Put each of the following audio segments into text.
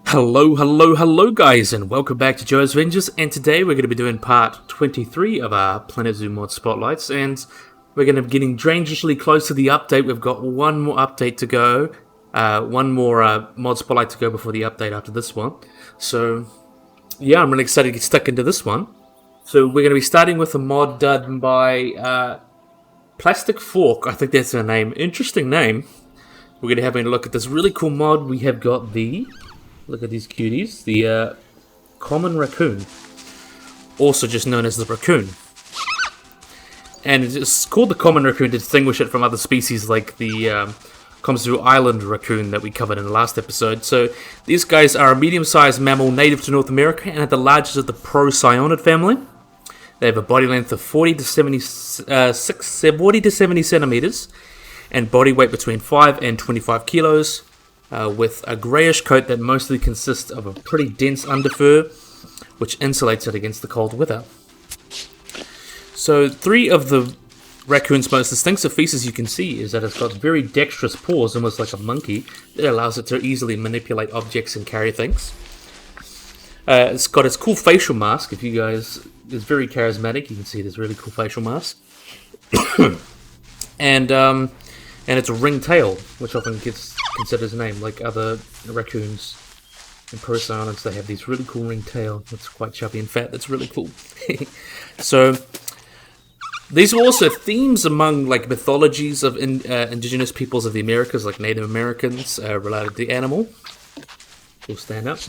Hello guys, and welcome back to Joe's Avengers, and today we're going to be doing part 23 of our Planet Zoo mod spotlights, and we're going to be getting dangerously close to the update. We've got one more update to go, one more mod spotlight to go before the update after this one. So, yeah, I'm really excited to get stuck into this one. So we're going to be starting with a mod done by Plastic Fork, I think that's her name. Interesting name. We're going to have a look at this really cool mod. We have got the... Look at these cuties. The common raccoon, also just known as the raccoon. And it's called the common raccoon to distinguish it from other species like the Komsu Island raccoon that we covered in the last episode. So these guys are a medium-sized mammal native to North America and are the largest of the Procyanid family. They have a body length of 40 to 70 centimeters and body weight between 5 and 25 kilos. With a greyish coat that mostly consists of a pretty dense underfur, which insulates it against the cold weather. So, three of the raccoon's most distinctive features you can see is that it's got very dexterous paws, almost like a monkey, that allows it to easily manipulate objects and carry things. It's got its cool facial mask. If you guys, it's very charismatic. You can see this really cool facial mask. And it's a ring tail, which often gets considered as a name, like other raccoons and Procyonids. They have these really cool ring tail. It's quite chubby and fat. That's really cool. So these are also themes among like mythologies of indigenous peoples of the Americas, like Native Americans, related to the animal. We'll stand up.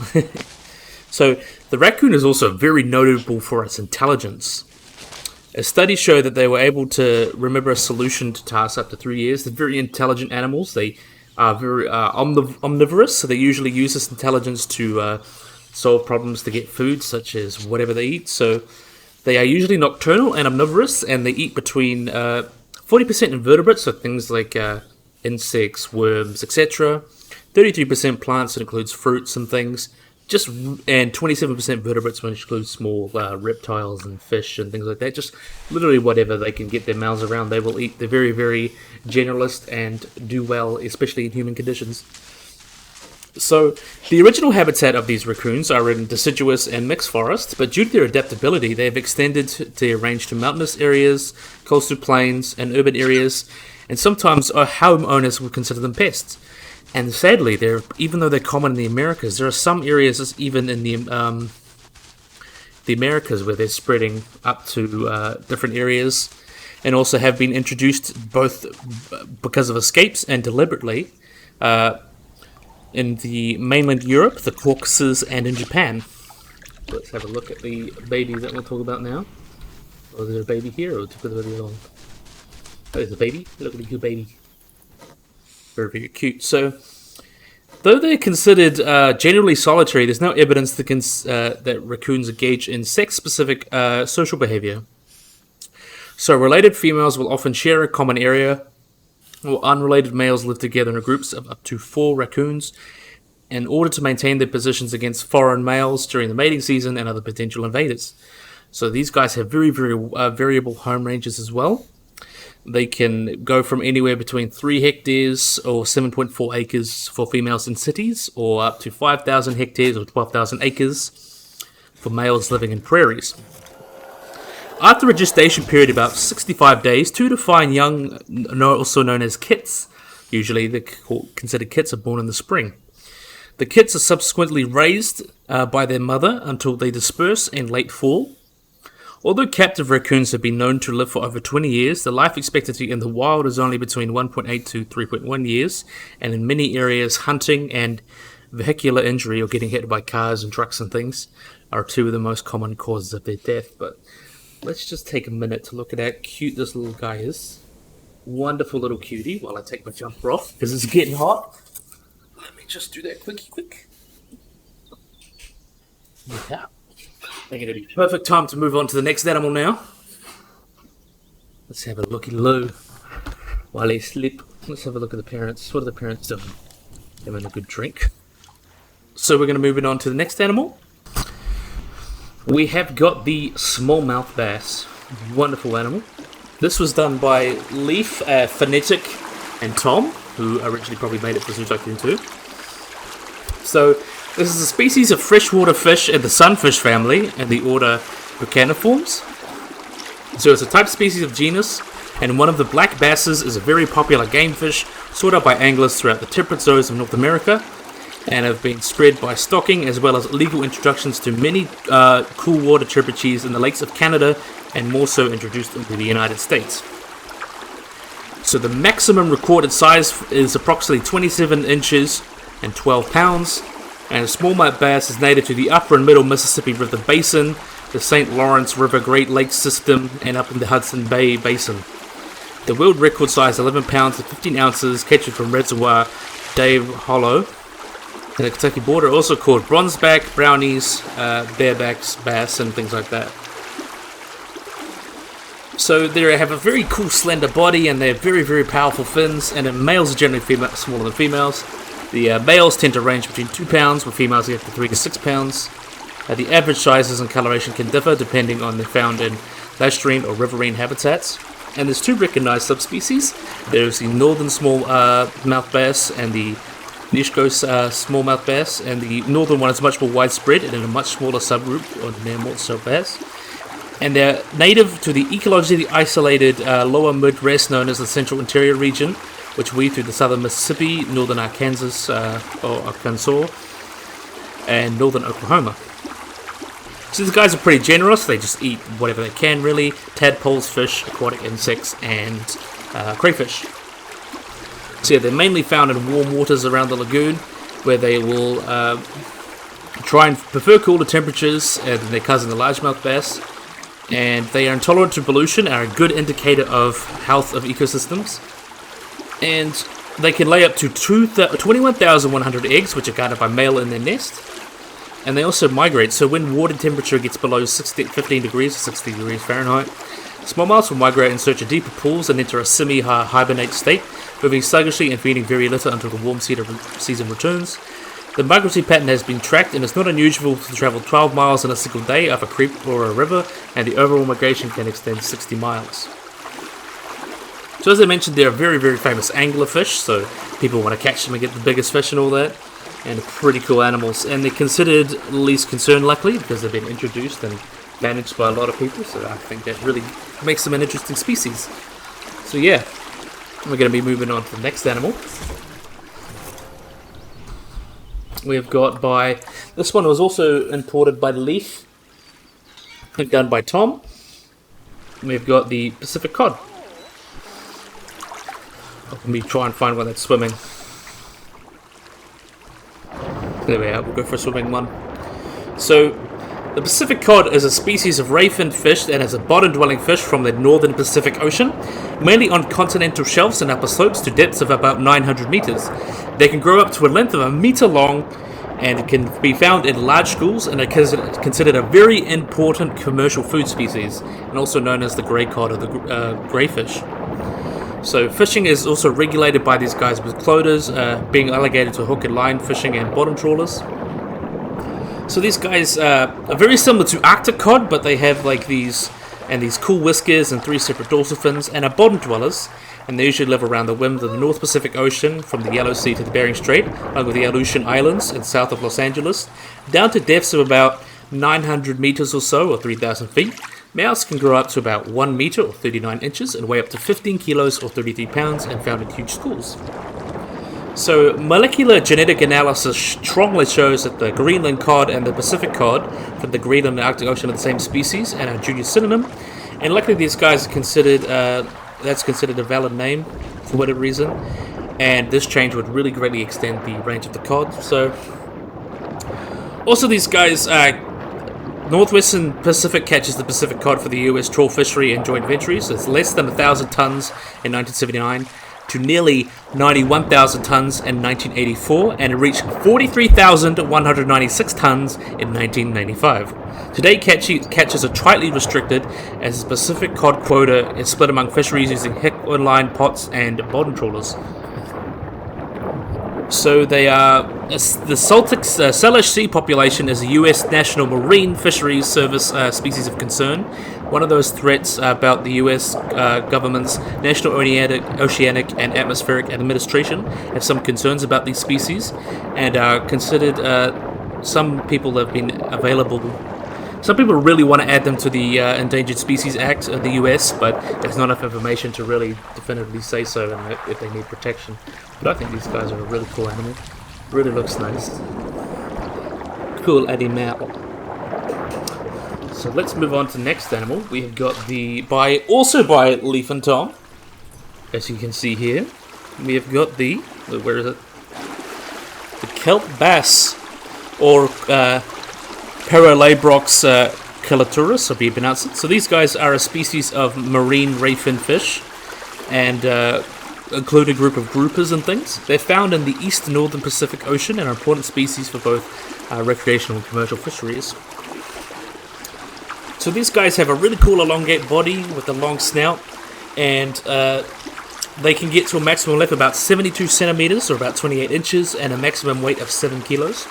So the raccoon is also very notable for its intelligence. Studies show that they were able to remember a solution to tasks up to 3 years. They're very intelligent animals. They are very omnivorous, so they usually use this intelligence to solve problems to get food, such as whatever they eat. So they are usually nocturnal and omnivorous, and they eat between 40% invertebrates, so things like insects, worms, etc. 33% plants, that includes fruits and things. And 27% vertebrates, which includes small reptiles and fish and things like that. Just literally whatever they can get their mouths around, they will eat. They're very, very generalist and do well, especially in human conditions. So, the original habitat of these raccoons are in deciduous and mixed forests, but due to their adaptability, they have extended their range to mountainous areas, coastal plains, and urban areas, and sometimes homeowners would consider them pests. And sadly, even though they're common in the Americas, there are some areas, even in the Americas, where they're spreading up to different areas, and also have been introduced both because of escapes and deliberately in the mainland Europe, the Caucasus, and in Japan. Let's have a look at the baby that we'll talk about now. Oh, is there a baby here, or took the video long? Oh, there's a baby. Look at the cute baby. Very, very cute. So, though they're considered generally solitary, there's no evidence that raccoons engage in sex-specific social behavior. So, related females will often share a common area, while unrelated males live together in groups of up to 4 raccoons in order to maintain their positions against foreign males during the mating season and other potential invaders. So, these guys have very, very variable home ranges as well. They can go from anywhere between 3 hectares or 7.4 acres for females in cities, or up to 5,000 hectares or 12,000 acres for males living in prairies. After a gestation period of about 65 days, 2 to 5 young, also known as kits, usually they're considered kits, are born in the spring. The kits are subsequently raised by their mother until they disperse in late fall. Although captive raccoons have been known to live for over 20 years, the life expectancy in the wild is only between 1.8 to 3.1 years, and in many areas, hunting and vehicular injury, or getting hit by cars and trucks and things, are 2 of the most common causes of their death. But let's just take a minute to look at how cute this little guy is. Wonderful little cutie, while I take my jumper off, because it's getting hot. Let me just do that quick. Yeah. I think it'll be perfect time to move on to the next animal now. Let's have a looky-loo while they sleep. Let's have a look at the parents. What are the parents doing? Having a good drink. So we're going to move it on to the next animal. We have got the smallmouth bass. Wonderful animal. This was done by Leaf, Phonetic, and Thom, who originally probably made it for Zoo Tycoon 2. So this is a species of freshwater fish in the sunfish family in the order Bucaniformes. So it's a type species of genus, and one of the black basses is a very popular game fish sought out by anglers throughout the temperate zones of North America, and have been spread by stocking as well as illegal introductions to many cool water tripiches in the lakes of Canada, and more so introduced into the United States. So the maximum recorded size is approximately 27 inches and 12 pounds, and a smallmouth bass is native to the upper and middle Mississippi River Basin, the St. Lawrence River Great Lakes system, and up in the Hudson Bay Basin. The world record size 11 pounds and 15 ounces, catching from Reservoir Dave Hollow in the Kentucky border, also called bronzeback, brownies, barebacks, bass, and things like that. So they have a very cool slender body, and they have very, very powerful fins, and males are generally smaller than females. The males tend to range between 2 pounds, with females get to 3 to 6 pounds. The average sizes and coloration can differ depending on they're found in lastrine or riverine habitats. And there's 2 recognized subspecies. There's the northern smallmouth bass and the Nishko's smallmouth bass, and the northern one is much more widespread and in a much smaller subgroup of the Namortso bass. And they're native to the ecologically isolated lower Midwest known as the Central Interior region, which weave through the southern Mississippi, northern Arkansas, and northern Oklahoma. So these guys are pretty generous. They just eat whatever they can, really. Tadpoles, fish, aquatic insects, and crayfish. So yeah, they're mainly found in warm waters around the lagoon, where they will try and prefer cooler temperatures than their cousin the largemouth bass. And they are intolerant to pollution, are a good indicator of health of ecosystems. And they can lay up to 21,100 eggs, which are guarded by male in their nest. And they also migrate, so when water temperature gets below 15 degrees or 60 degrees Fahrenheit, smallmouths will migrate in search of deeper pools and enter a semi-hibernate state, moving sluggishly and feeding very little until the warm season returns. The migratory pattern has been tracked, and it's not unusual to travel 12 miles in a single day up a creek or a river, and the overall migration can extend 60 miles. So as I mentioned, they're a very, very famous angler fish, so people want to catch them and get the biggest fish and all that, and pretty cool animals. And they're considered least concern, luckily, because they've been introduced and managed by a lot of people, so I think that really makes them an interesting species. So yeah, we're going to be moving on to the next animal. We've got this one was also imported by Leaf, done by Thom. We've got the Pacific cod. Let me try and find one that's swimming. There we are, we'll go for a swimming one. So, the Pacific cod is a species of ray-finned fish that is a bottom-dwelling fish from the northern Pacific Ocean, mainly on continental shelves and upper slopes to depths of about 900 meters. They can grow up to a length of 1 meter long, and it can be found in large schools, and are considered a very important commercial food species, and also known as the grey cod or the greyfish. So fishing is also regulated by these guys with floaters, being allocated to hook and line fishing and bottom trawlers. So these guys are very similar to Arctic cod, but they have like these cool whiskers and 3 separate dorsal fins, and are bottom dwellers, and they usually live around the rim of the North Pacific Ocean, from the Yellow Sea to the Bering Strait, along with the Aleutian Islands and south of Los Angeles, down to depths of about 900 meters or so, or 3,000 feet. Males can grow up to about 1 meter or 39 inches and weigh up to 15 kilos or 33 pounds, and found in huge schools. So molecular genetic analysis strongly shows that the Greenland cod and the Pacific cod from the Greenland and Arctic Ocean are the same species and are junior synonym. And luckily these guys are considered, that's considered a valid name for whatever reason. And this change would really greatly extend the range of the cod. So also these guys, Northwestern Pacific catches the Pacific cod for the US trawl fishery and joint ventures. So it's less than 1,000 tons in 1979 to nearly 91,000 tons in 1984, and it reached 43,196 tons in 1995. Today, catches are tightly restricted, as the Pacific cod quota is split among fisheries using hook and line pots and bottom trawlers. So they are the Salish sea population is a U.S. National Marine Fisheries Service species of concern. One of those threats about the US government's National Oceanic and Atmospheric Administration have some concerns about these species and are considered. Some people have been available. Some people really want to add them to the Endangered Species Act of the US, but there's not enough information to really definitively say so and if they need protection. But I think these guys are a really cool animal. Really looks nice. Cool animal. So let's move on to the next animal. We have got also by Leaf and Thom, as you can see here. We have got where is it? The kelp bass, or Paralabrox calaturus, hope you pronounce it. So these guys are a species of marine rayfin fish, and include a group of groupers and things. They're found in the east and northern Pacific Ocean and are important species for both recreational and commercial fisheries. So these guys have a really cool elongate body with a long snout, and they can get to a maximum length of about 72 centimeters or about 28 inches and a maximum weight of 7 kilos.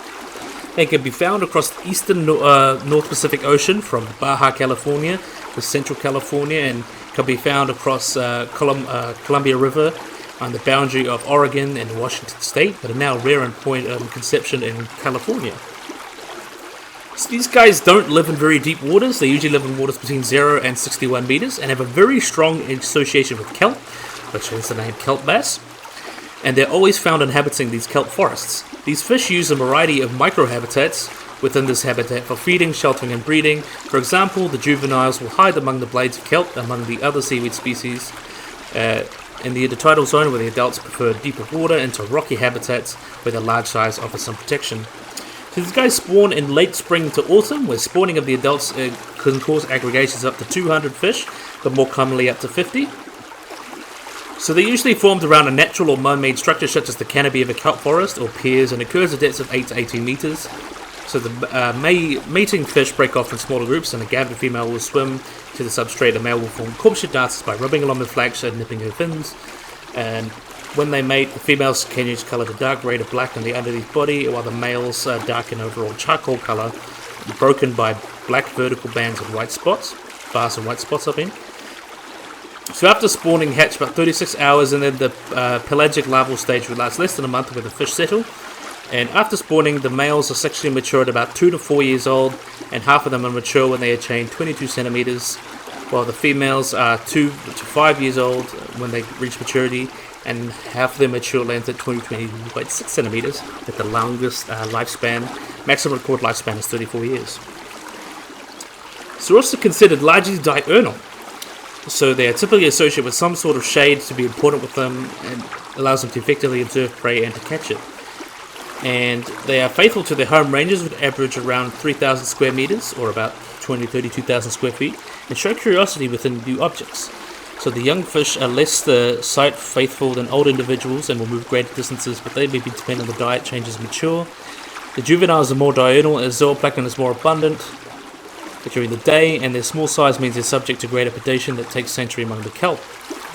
They can be found across the eastern North Pacific Ocean from Baja California to Central California, and can be found across Columbia River on the boundary of Oregon and Washington State, but are now rare in point of conception in California. So these guys don't live in very deep waters. They usually live in waters between 0 and 61 meters and have a very strong association with kelp, which is the name kelp bass. And they're always found inhabiting these kelp forests. These fish use a variety of microhabitats within this habitat for feeding, sheltering, and breeding. For example, the juveniles will hide among the blades of kelp among the other seaweed species in the intertidal zone, where the adults prefer deeper water, into rocky habitats where the large size offers some protection. So these guys spawn in late spring to autumn, where spawning of the adults can cause aggregations up to 200 fish, but more commonly up to 50. So they're usually formed around a natural or man-made structure such as the canopy of a kelp forest or piers, and occurs at depths of 8 to 18 meters. So the mating fish break off in smaller groups, and the gathered female will swim to the substrate. The male will form courtship dances by rubbing along the flags and nipping her fins. And when they mate, the females can use colour to dark grey to black on the underneath body, while the males darken overall charcoal colour, broken by black vertical bands and white spots, bars and white spots, So after spawning, hatch about 36 hours, and then the pelagic larval stage will last less than a month, where the fish settle. And after spawning, the males are sexually mature at about 2 to 4 years old, and half of them are mature when they attain 22 centimeters, while the females are 2 to 5 years old when they reach maturity, and half of their mature length at 26 centimeters at the longest lifespan. Maximum recorded lifespan is 34 years. So they're also considered largely diurnal. So they are typically associated with some sort of shade to be important with them, and allows them to effectively observe prey and to catch it. And they are faithful to their home ranges, which average around 3,000 square meters, or about 32,000 square feet, and show curiosity within new objects. So the young fish are less sight faithful than old individuals and will move greater distances, but they may be dependent on the diet changes as mature. The juveniles are more diurnal, as zooplankton is more abundant during the day, and their small size means they're subject to greater predation that takes sanctuary among the kelp.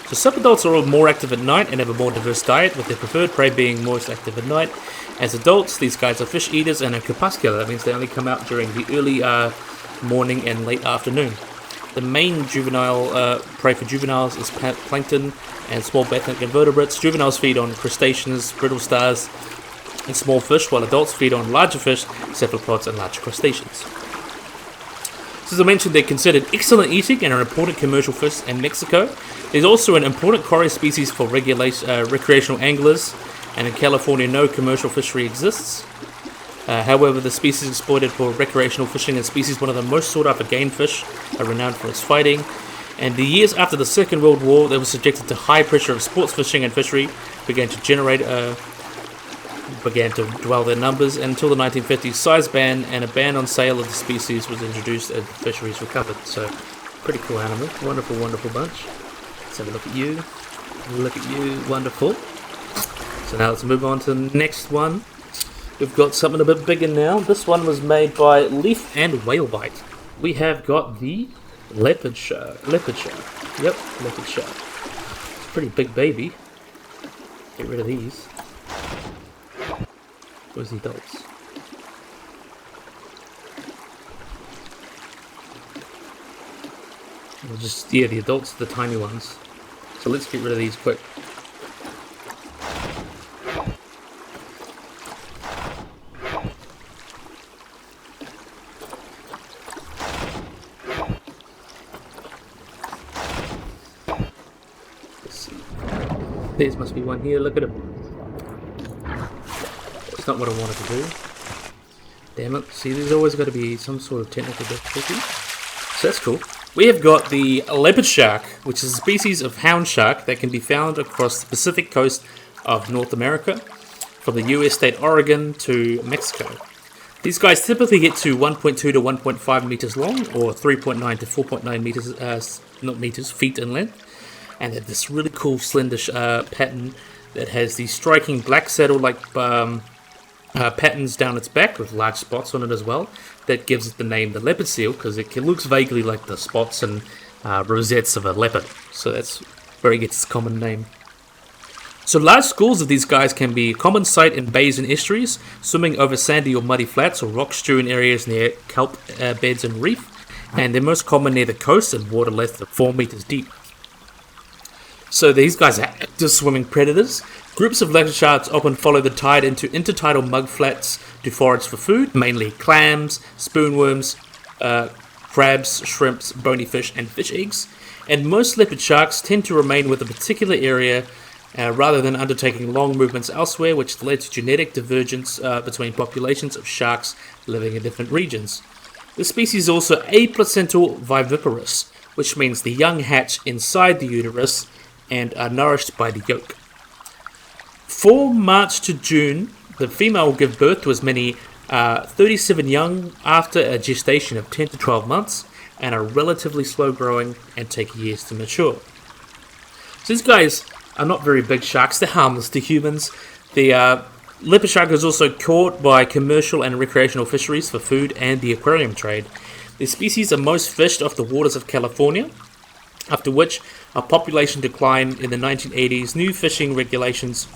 So subadults are all more active at night and have a more diverse diet, with their preferred prey being most active at night. As adults, these guys are fish eaters and are crepuscular. That means they only come out during the early morning and late afternoon. The main juvenile prey for juveniles is plankton and small benthic invertebrates. Juveniles feed on crustaceans, brittle stars, and small fish, while adults feed on larger fish, cephalopods, and larger crustaceans. So as I mentioned, they're considered excellent eating and are important commercial fish in Mexico. There's also an important cory species for recreational anglers, and in California no commercial fishery exists. However, the species exploited for recreational fishing is species one of the most sought after game fish, are renowned for its fighting. And the years after the Second World War, they were subjected to high pressure of sports fishing and fishery, began to dwell their numbers, and until the 1950s, size ban and a ban on sale of the species was introduced as the fisheries recovered. So, pretty cool animal. Wonderful, wonderful bunch. Let's have a look at you. Look at you. Wonderful. So now let's move on to the next one. We've got something a bit bigger now. This one was made by Leaf and Whalebite. We have got the leopard shark. Yep, leopard shark. It's a pretty big baby. Get rid of these. Where's the adults? Or just, yeah, the adults, the tiny ones. So let's get rid of these quick. Let's see. There must be one here, look at him. That's not what I wanted to do. Damn it. See, there's always got to be some sort of technical difficulty. So that's cool. We have got the leopard shark, which is a species of hound shark that can be found across the Pacific coast of North America, from the US state Oregon to Mexico. These guys typically get to 1.2 to 1.5 meters long, or 3.9 to 4.9 meters, feet in length. And they have this really cool slender pattern that has these striking black saddle-like patterns down its back with large spots on it as well. That gives it the name the leopard seal, because it looks vaguely like the spots and rosettes of a leopard. So that's where it gets its common name. So large schools of these guys can be a common sight in bays and estuaries, swimming over sandy or muddy flats or rock-strewn areas near kelp beds and reef, and they're most common near the coast in water less than 4 meters deep. So these guys are active swimming predators. Groups of leopard sharks often follow the tide into intertidal mud flats to forage for food, mainly clams, spoonworms, crabs, shrimps, bony fish, and fish eggs. And most leopard sharks tend to remain with a particular area rather than undertaking long movements elsewhere, which led to genetic divergence between populations of sharks living in different regions. The species is also aplacental viviparous, which means the young hatch inside the uterus and are nourished by the yolk. From March to June, the female will give birth to as many 37 young after a gestation of 10 to 12 months and are relatively slow growing and take years to mature. So these guys are not very big sharks, they're harmless to humans. The leopard shark is also caught by commercial and recreational fisheries for food and the aquarium trade. The species are most fished off the waters of California, after which a population decline in the 1980s, new fishing regulations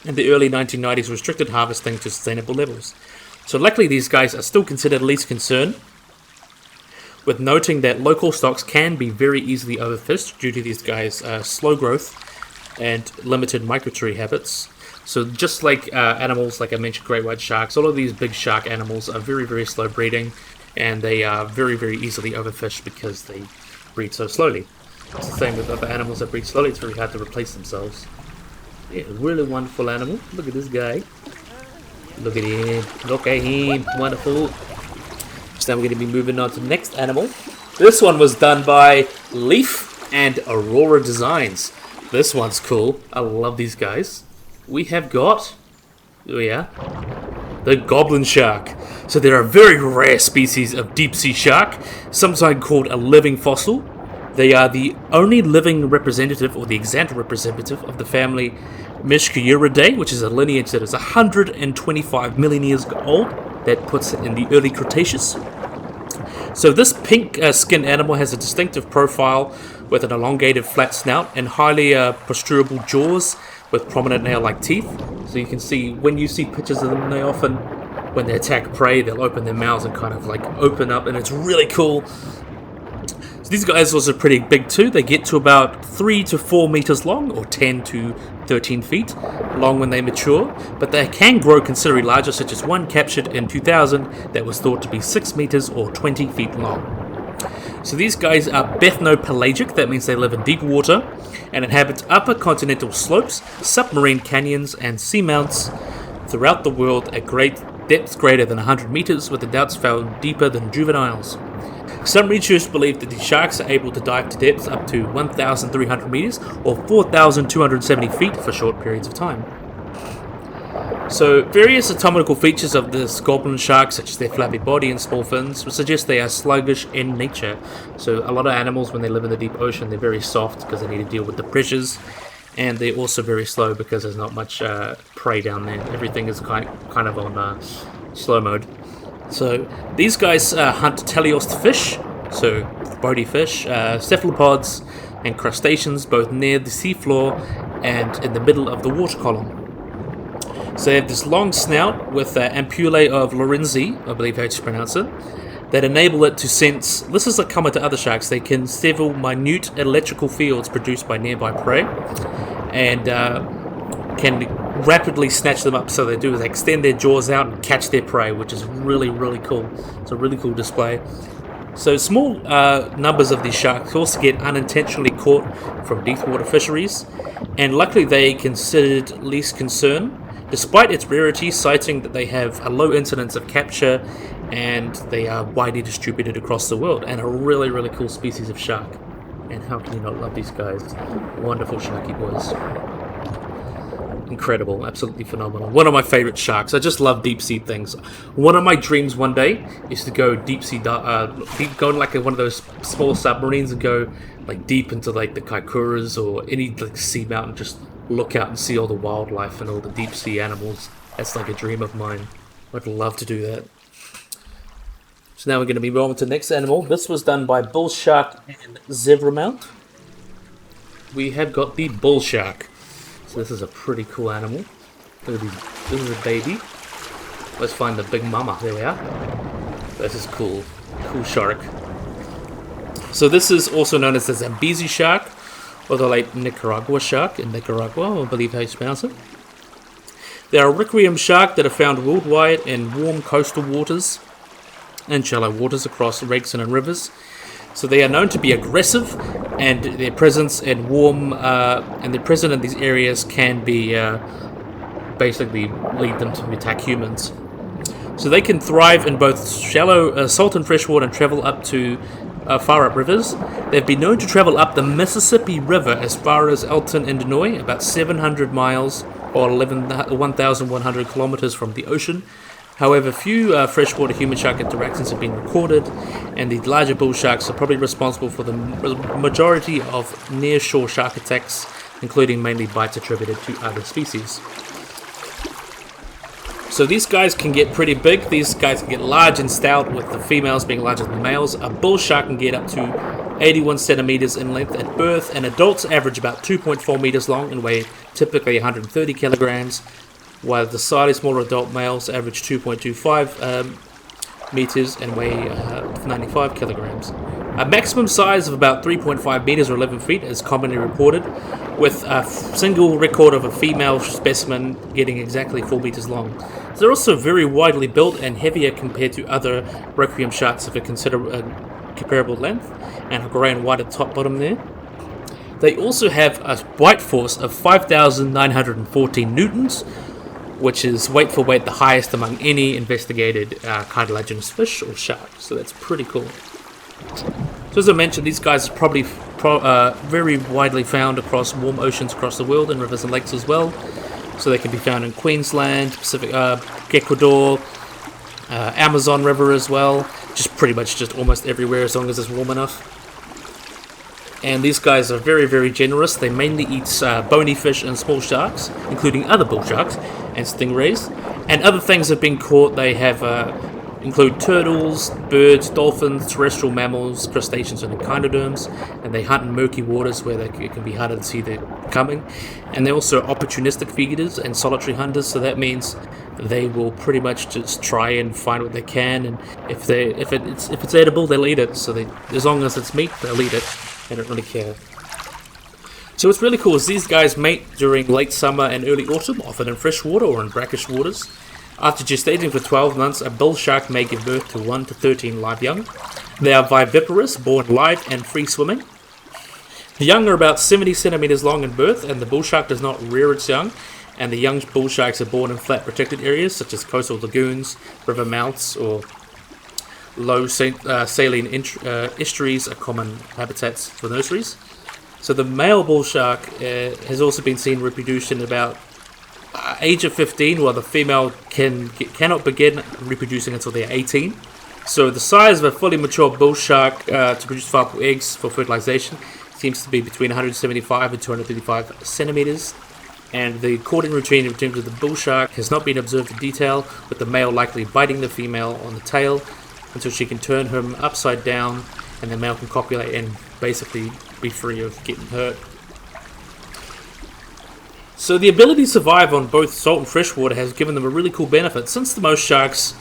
in the early 1990s restricted harvesting to sustainable levels. So luckily these guys are still considered least concern, with noting that local stocks can be very easily overfished due to these guys' slow growth and limited migratory habits. So just like animals, like I mentioned, great white sharks, all of these big shark animals are very, very slow breeding, and they are very, very easily overfished because they breed so slowly. It's the same with other animals that breed slowly, it's very hard to replace themselves. Yeah, really wonderful animal. Look at this guy. Look at him. Look at him. Wonderful. So now we're going to be moving on to the next animal. This one was done by Leaf and Aurora Designs. This one's cool. I love these guys. We have got, the goblin shark. So they're a very rare species of deep sea shark, sometimes called a living fossil. They are the only living representative, or the extant representative, of the family Mishkuridae, which is a lineage that is 125 million years old. That puts it in the early Cretaceous. So this pink-skinned animal has a distinctive profile with an elongated flat snout and highly posturable jaws with prominent nail-like teeth. So you can see, when you see pictures of them, they often, when they attack prey, they'll open their mouths and kind of like open up, and it's really cool. So these guys are also pretty big too. They get to about 3 to 4 meters long, or 10 to 13 feet long when they mature, but they can grow considerably larger, such as one captured in 2000 that was thought to be 6 meters or 20 feet long. So these guys are bethnopelagic, that means they live in deep water and inhabit upper continental slopes, submarine canyons, and seamounts throughout the world at great depths greater than 100 meters, with adults found deeper than juveniles. Some researchers believe that these sharks are able to dive to depths up to 1,300 meters or 4,270 feet for short periods of time. So various anatomical features of this goblin shark, such as their flabby body and small fins, would suggest they are sluggish in nature. So a lot of animals, when they live in the deep ocean, they're very soft because they need to deal with the pressures, and they're also very slow because there's not much prey down there. Everything is kind of on slow mode. So these guys hunt teleost fish, so bony fish, cephalopods, and crustaceans, both near the seafloor and in the middle of the water column. So they have this long snout with ampullae of Lorenzi, I believe how to pronounce it, that enable it to sense. This is common to other sharks. They can sever minute electrical fields produced by nearby prey, and can rapidly snatch them up. So they do is they extend their jaws out and catch their prey, which is really, really cool. It's a really cool display. So small numbers of these sharks also get unintentionally caught from deep water fisheries, and luckily they considered least concern, despite its rarity, citing that they have a low incidence of capture and they are widely distributed across the world, and a really, really cool species of shark. And how can you not love these guys? Wonderful sharky boys. Incredible, absolutely phenomenal. One of my favorite sharks. I just love deep sea things. One of my dreams one day is to go deep sea, go in like one of those small submarines and go like deep into like the Kaikoras or any like sea mountain, just look out and see all the wildlife and all the deep sea animals. That's like a dream of mine. I'd love to do that. So now we're going to be moving to the next animal. This was done by bull shark and zebra mount. We have got the bull shark. So this is a pretty cool animal. Look at these. This is a baby. Let's find the big mama. There we are. This is cool. Cool shark. So this is also known as the Zambezi shark, or the like Nicaragua shark in Nicaragua, I believe how you pronounce it. They are a requiem shark that are found worldwide in warm coastal waters and shallow waters across lakes and rivers. So they are known to be aggressive, and their presence in in these areas can be basically lead them to attack humans. So they can thrive in both shallow salt and fresh water and travel up to far up rivers. They've been known to travel up the Mississippi River as far as Elton, Illinois, about 700 miles or 1,100 kilometers from the ocean. However, few freshwater human shark interactions have been recorded, and the larger bull sharks are probably responsible for the majority of near-shore shark attacks, including mainly bites attributed to other species. So these guys can get pretty big. These guys can get large and stout, with the females being larger than the males. A bull shark can get up to 81 centimeters in length at birth, and adults average about 2.4 meters long and weigh typically 130 kilograms. While the slightly smaller adult males average 2.25 meters and weigh 95 kilograms. A maximum size of about 3.5 meters or 11 feet is commonly reported, with a single record of a female specimen getting exactly 4 meters long. They're also very widely built and heavier compared to other requiem sharks of a comparable length, and a grey and white at top bottom there. They also have a bite force of 5,914 newtons, which is weight for weight the highest among any investigated cartilaginous fish or shark. So that's pretty cool. So as I mentioned, these guys are probably very widely found across warm oceans across the world, and rivers and lakes as well. So they can be found in Queensland, Pacific, Ecuador, Amazon River as well. Just pretty much just almost everywhere as long as it's warm enough. And these guys are very, very generous. They mainly eat bony fish and small sharks, including other bull sharks and stingrays. And other things have been caught. They have include turtles, birds, dolphins, terrestrial mammals, crustaceans, and echinoderms. And they hunt in murky waters where it can be harder to see they're coming. And they're also opportunistic feeders and solitary hunters. So that means they will pretty much just try and find what they can. And if it's edible, they'll eat it. So as long as it's meat, they'll eat it. I don't really care. So what's really cool is these guys mate during late summer and early autumn, often in fresh water or in brackish waters. After gestating for 12 months, a bull shark may give birth to 1 to 13 live young. They are viviparous, born live and free swimming. The young are about 70 centimeters long in birth, and the bull shark does not rear its young. And the young bull sharks are born in flat protected areas such as coastal lagoons, river mouths, or low saline estuaries are common habitats for nurseries. So the male bull shark has also been seen reproducing about age of 15, while the female cannot begin reproducing until they are 18. So the size of a fully mature bull shark to produce viable eggs for fertilization seems to be between 175 and 235 centimeters. And the courting routine in terms of the bull shark has not been observed in detail, with the male likely biting the female on the tail until she can turn him upside down, and the male can copulate and basically be free of getting hurt. So the ability to survive on both salt and fresh water has given them a really cool benefit. Since the most sharks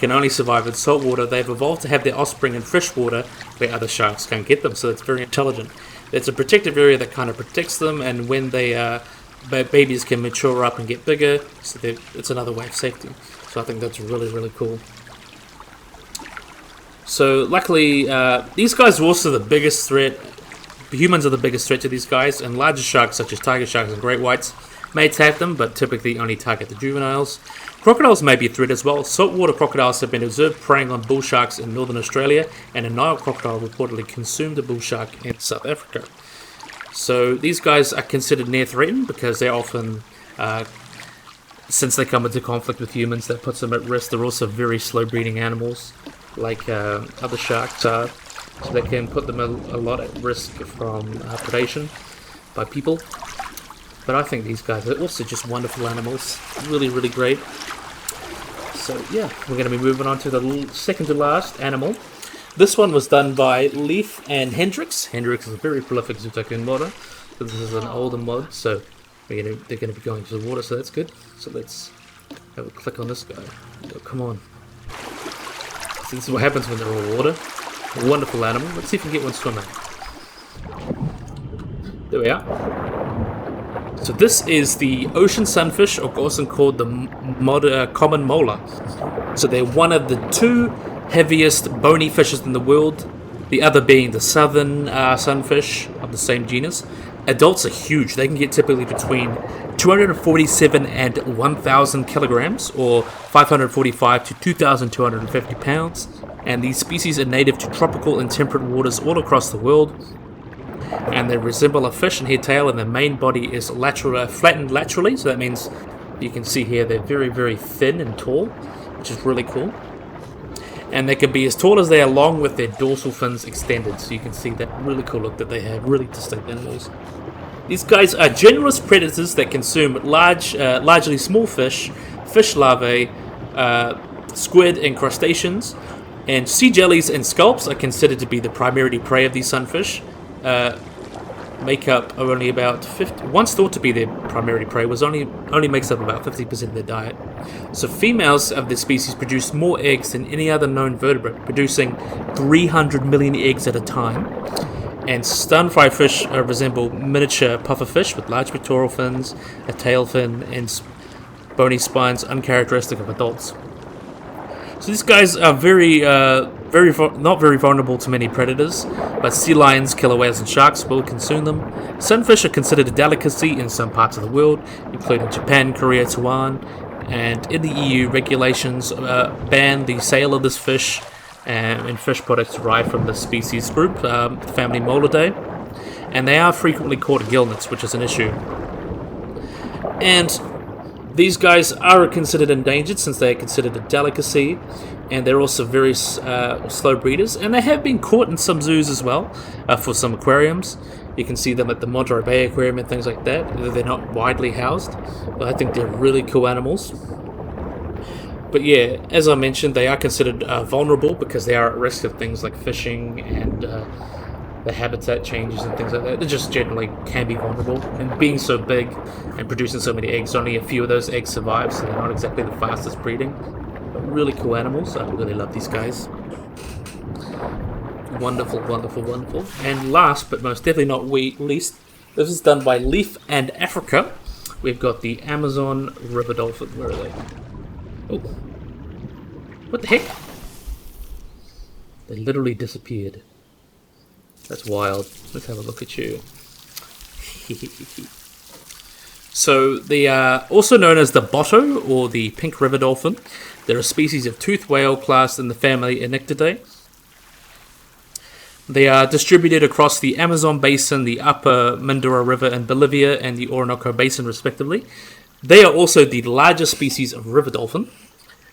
can only survive in salt water, they've evolved to have their offspring in fresh water where other sharks can't get them, so it's very intelligent. It's a protective area that kind of protects them, and when they babies can mature up and get bigger, so it's another way of safety. So I think that's really, really cool. So luckily, these guys are also the biggest threat. Humans are the biggest threat to these guys, and larger sharks such as tiger sharks and great whites may attack them, but typically only target the juveniles. Crocodiles may be a threat as well. Saltwater crocodiles have been observed preying on bull sharks in northern Australia, and a Nile crocodile reportedly consumed a bull shark in South Africa. So these guys are considered near threatened because they're often, since they come into conflict with humans, that puts them at risk. They're also very slow breeding animals, like other sharks are, so they can put them a lot at risk from predation by people. But I think these guys are also just wonderful animals, really, really great. So yeah, we're going to be moving on to the second to last animal. This one was done by Leif and Hendricks. Hendricks is a very prolific zootechnist modder. So this is an older mod, so they're going to be going to the water, so that's good. So let's have a click on this guy. Oh, come on. So this is what happens when they're all water. A wonderful animal. Let's see if we can get one swimming. There we are. So this is the ocean sunfish, or also called the common molar. So they're one of the two heaviest bony fishes in the world, the other being the southern sunfish of the same genus. Adults are huge. They can get typically between 247 and 1,000 kilograms, or 545 to 2,250 pounds. And these species are native to tropical and temperate waters all across the world. And they resemble a fish in head tail, and their main body is flattened laterally, so that means you can see here they're very, very thin and tall, which is really cool. And they can be as tall as they are long with their dorsal fins extended, so you can see that really cool look that they have, really distinct animals. These guys are generous predators that consume largely small fish, fish larvae, squid and crustaceans, and sea jellies and scalps are considered to be the primary prey of these sunfish. Make up only about 50. Once thought to be their primary prey, was only makes up about 50% of their diet. So females of this species produce more eggs than any other known vertebrate, producing 300 million eggs at a time. And stonefly fish resemble miniature pufferfish with large pectoral fins, a tail fin, and bony spines uncharacteristic of adults. So these guys are not very vulnerable to many predators, but sea lions, killer whales, and sharks will consume them. Sunfish are considered a delicacy in some parts of the world, including Japan, Korea, Taiwan, and in the EU, regulations ban the sale of this fish and fish products derived from the species group, family Molidae, and they are frequently caught in gill nets, which is an issue. And these guys are considered endangered since they are considered a delicacy, and they're also very slow breeders, and they have been caught in some zoos as well for some aquariums. You can see them at the Monterey Bay Aquarium and things like that. They're not widely housed, but I think they're really cool animals. But yeah, as I mentioned, they are considered vulnerable because they are at risk of things like fishing and the habitat changes and things like that. They just generally can be vulnerable. And being so big and producing so many eggs, only a few of those eggs survive, so they're not exactly the fastest breeding. But really cool animals. I really love these guys. Wonderful, wonderful, wonderful. And last, but most definitely not least, this is done by Leif and Africa. We've got the Amazon river dolphin. Where are they? Oh. What the heck? They literally disappeared. That's wild. Let's have a look at you. So they are also known as the botto, or the pink river dolphin. They're a species of toothed whale classed in the family Anictidae. They are distributed across the Amazon basin, the upper Mindoro River in Bolivia, and the Orinoco Basin, respectively. They are also the largest species of river dolphin,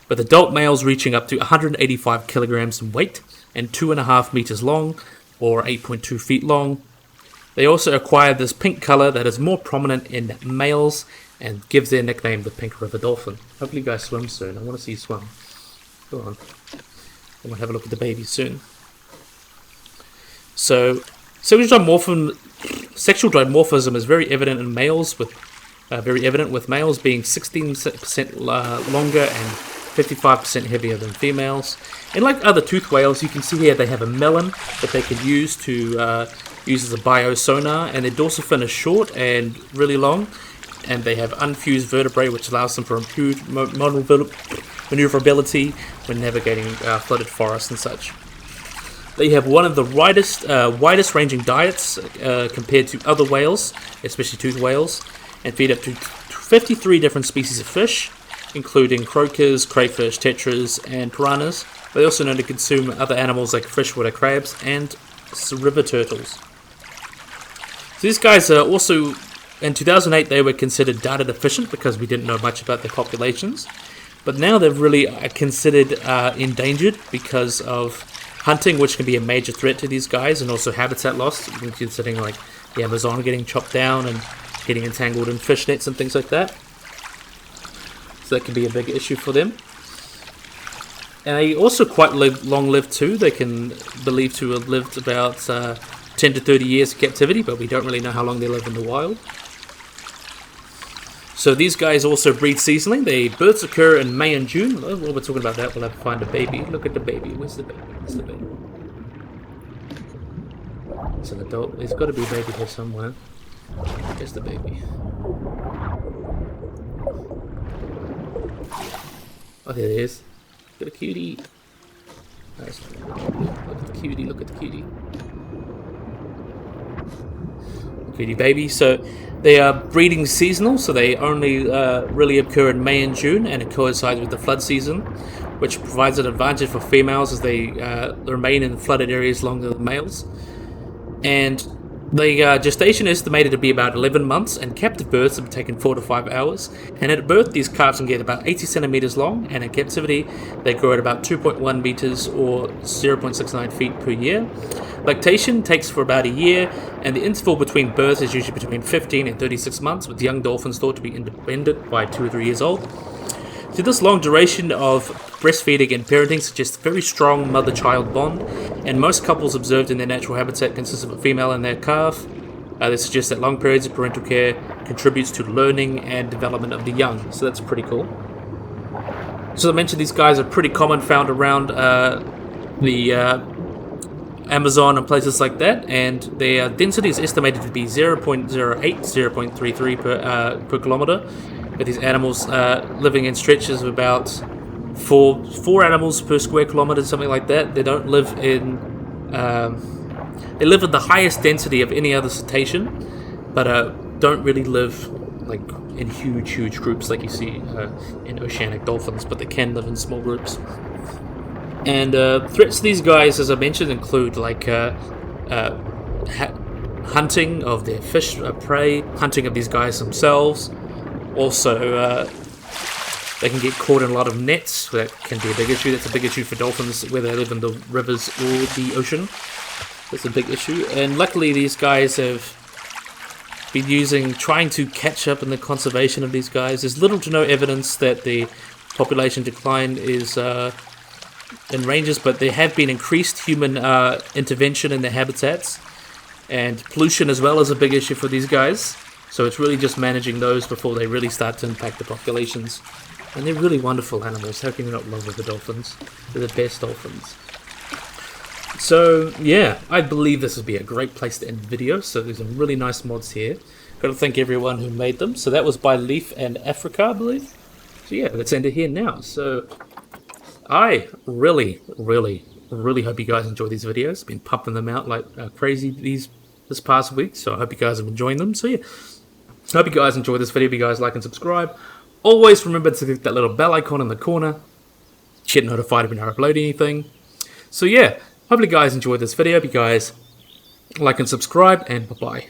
with adult males reaching up to 185 kilograms in weight and 2.5 meters long, or 8.2 feet long. They also acquire this pink color that is more prominent in males and gives their nickname the pink river dolphin. Hopefully you guys swim soon. I want to see you swim. Go on. I want to have a look at the babies soon. So, sexual dimorphism is very evident in males, with males being 16% longer and 55% heavier than females. And like other toothed whales, you can see here they have a melon that they can use to use as a biosonar, and their dorsal fin is short and really long, and they have unfused vertebrae, which allows them for improved maneuverability when navigating flooded forests and such. They have one of the widest ranging diets compared to other whales, especially toothed whales, and feed up to 53 different species of fish, including croakers, crayfish, tetras, and piranhas. They're also known to consume other animals like freshwater crabs and river turtles. So these guys are also, in 2008, they were considered data deficient because we didn't know much about their populations. But now they're really considered endangered because of hunting, which can be a major threat to these guys, and also habitat loss, considering like the Amazon getting chopped down and getting entangled in fish nets and things like that. So that can be a big issue for them. And they also quite long-lived too. They can believed to have lived about 10 to 30 years in captivity, but we don't really know how long they live in the wild. So these guys also breed seasonally. Their births occur in May and June. While we're talking about that, we'll have to find a baby. Look at the baby. Where's the baby? Where's the baby? It's an adult. There's got to be a baby here somewhere. There's the baby. Oh, there it is. Look at the cutie. Nice. Look at the cutie. Look at the cutie. Cutie baby. So they are breeding seasonal, so they only really occur in May and June, and it coincides with the flood season, which provides an advantage for females as they remain in flooded areas longer than males. And the gestation is estimated to be about 11 months, and captive births have taken 4 to 5 hours. And at birth, these calves can get about 80 centimeters long, and in captivity, they grow at about 2.1 meters or 0.69 feet per year. Lactation takes for about a year, and the interval between births is usually between 15 and 36 months, with young dolphins thought to be independent by 2 or 3 years old. So this long duration of breastfeeding and parenting suggests a very strong mother-child bond, and most couples observed in their natural habitat consist of a female and their calf. They suggest that long periods of parental care contributes to learning and development of the young, so that's pretty cool. So I mentioned these guys are pretty common, found around the Amazon and places like that, and their density is estimated to be 0.08, 0.33 per kilometer, with these animals living in stretches of about four animals per square kilometer, something like that. They don't live in they live at the highest density of any other cetacean, but don't really live like in huge groups like you see in oceanic dolphins, but they can live in small groups. And threats to these guys, as I mentioned, include like hunting of their fish prey, hunting of these guys themselves. Also, they can get caught in a lot of nets. That can be a big issue. That's a big issue for dolphins, whether they live in the rivers or the ocean. That's a big issue. And luckily, these guys have been trying to catch up in the conservation of these guys. There's little to no evidence that the population decline is in ranges, but there have been increased human intervention in their habitats, and pollution as well is a big issue for these guys. So it's really just managing those before they really start to impact the populations. And they're really wonderful animals. How can you not love the dolphins? They're the best dolphins. So yeah, I believe this would be a great place to end the video. So there's some really nice mods here. Got to thank everyone who made them. So that was by Leaf and Africa, I believe. So yeah, let's end it here now. So I really hope you guys enjoy these videos. Been pumping them out like crazy this past week. So I hope you guys have enjoyed them. So yeah, I hope you guys enjoy this video. If you guys like and subscribe, always remember to click that little bell icon in the corner to get notified when I upload anything. So yeah, hopefully you guys enjoyed this video. If you guys like and subscribe, and bye-bye.